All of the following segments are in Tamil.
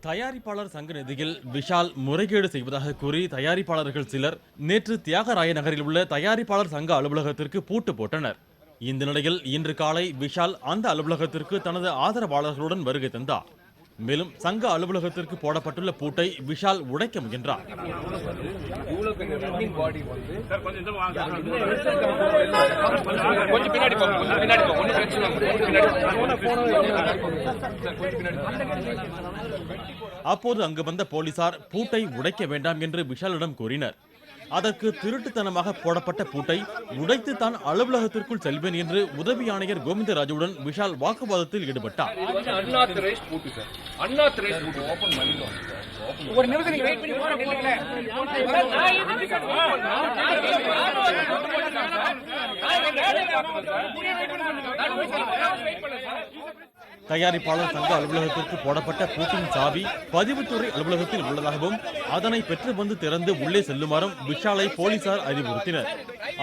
தயாரிப்பாளர் சங்க நிதியில் விஷால் முறைகேடு செய்வதாக கூறி தயாரிப்பாளர்கள் சிலர் நேற்று தியாகராய நகரில் உள்ள தயாரிப்பாளர் சங்க அலுவலகத்திற்கு பூட்டு போட்டனர். இந்த நிலையில் இன்று காலை விஷால் அந்த அலுவலகத்திற்கு தனது ஆதரவாளர்களுடன் வருகை தந்தார். மேலும் சங்க அலுவலகத்திற்கு போடப்பட்டுள்ள பூட்டை விஷால் உடைக்க முயன்றார். அப்போது அங்கு வந்த போலீசார் பூட்டை உடைக்க வேண்டாம் என்று விஷாலிடம் கூறினர். அதற்கு திருட்டுத்தனமாக போடப்பட்ட பூட்டை உடைத்து தான் அலுவலகத்திற்குள் செல்வேன் என்று உதவி ஆணையர் கோவிந்தராஜுடன் விஷால் வாக்குவாதத்தில் ஈடுபட்டார். தயாரிப்பாளர் சங்க அலுவலகத்திற்கு போடப்பட்ட பூட்டின் சாவி பதிவுத்துறை அலுவலகத்தில் உள்ளதாகவும் அதனை பெற்று வந்து திறந்து உள்ளே செல்லுமாறும் விஷாலை போலீசார் அறிவுறுத்தினர்.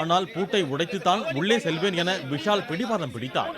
ஆனால் பூட்டை உடைத்துத்தான் உள்ளே செல்வேன் என விஷால் பிடிவாதம் பிடித்தார்.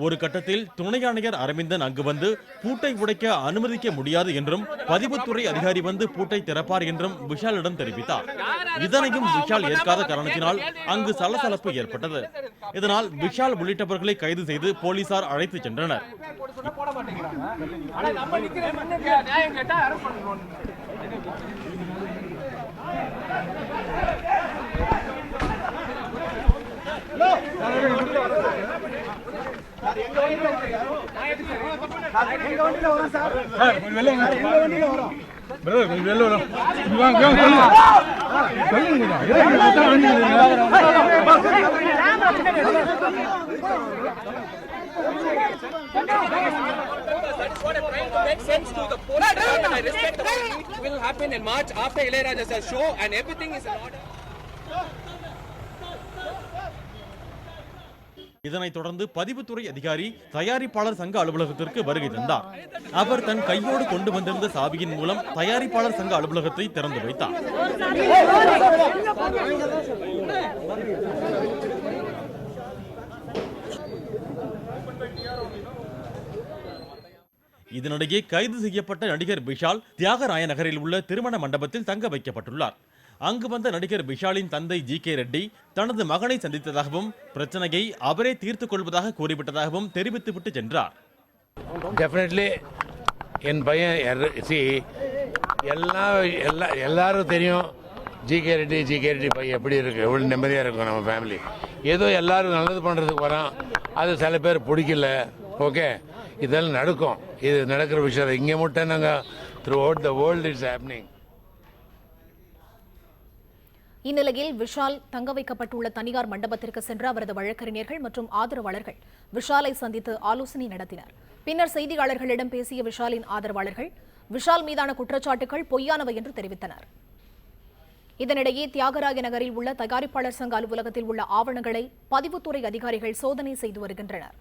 ஒரு கட்டத்தில் துணை ஆணையர் அரவிந்தன் அங்கு வந்து பூட்டை உடைக்க அனுமதிக்க முடியாது என்றும் பதிவுத்துறை அதிகாரி வந்து பூட்டை திறப்பார் என்றும் விஷாலிடம் தெரிவித்தார். இதனையும் விஷால் ஏற்காத காரணத்தினால் அங்கு சலசலப்பு ஏற்பட்டது. இதனால் விஷால் உள்ளிட்டவர்களை கைது செய்து போலீசார் அழைத்து சென்றனர். Make sense to the post and I respect the meet will happen in March after Ilayaraja's show and everything is in order. இதனைத் தொடர்ந்து பதிவுத்துறை அதிகாரி தயாரிப்பாளர் சங்க அலுவலகத்திற்கு வருகை தந்தார். அவர் தன் கையோடு கொண்டு வந்திருந்த சாவியின் மூலம் தயாரிப்பாளர் சங்க அலுவலகத்தை திறந்து வைத்தார். இதனிடையே கைது செய்யப்பட்ட நடிகர் விஷால் தியாகராய நகரில் உள்ள திருமண மண்டபத்தில் தங்க வைக்கப்பட்டுள்ளார். அங்கு வந்த நடிகர் விஷாலின் தந்தை ஜி.கே. ரெட்டி தனது மகனை சந்தித்ததாகவும் பிரச்சனையை அவரே தீர்த்துக் கொள்வதாக கூறிவிட்டதாகவும் தெரிவித்துவிட்டு சென்றார். டெஃபினெட்லி என் பையன் எல்லாரும் தெரியும். ஜி.கே. ரெட்டி பையன் எப்படி இருக்கு, எவ்வளோ நிம்மதியாக இருக்கும் நம்ம ஃபேமிலி. ஏதோ எல்லாரும் நல்லது பண்ணுறதுக்கு வரோம், அது சில பேர் பிடிக்கல. ஓகே, இதெல்லாம் நடக்கும். இது நடக்கிற விஷயம் இங்கே மட்டும் நாங்கள் through out the world it's happening. இந்நிலையில் விஷால் தங்க வைக்கப்பட்டுள்ள தனியார் மண்டபத்திற்கு சென்ற அவரது வழக்கறிஞர்கள் மற்றும் ஆதரவாளர்கள் விஷாலை சந்தித்து ஆலோசனை நடத்தினர். பின்னர் செய்தியாளர்களிடம் பேசிய விஷாலின் ஆதரவாளர்கள் விஷால் மீதான குற்றச்சாட்டுகள் பொய்யானவை என்று தெரிவித்தனர். இதனிடையே தியாகராய நகரில் உள்ள தயாரிப்பாளர் சங்க அலுவலகத்தில் உள்ள ஆவணங்களை பதிவுத்துறை அதிகாரிகள் சோதனை செய்து வருகின்றனர்.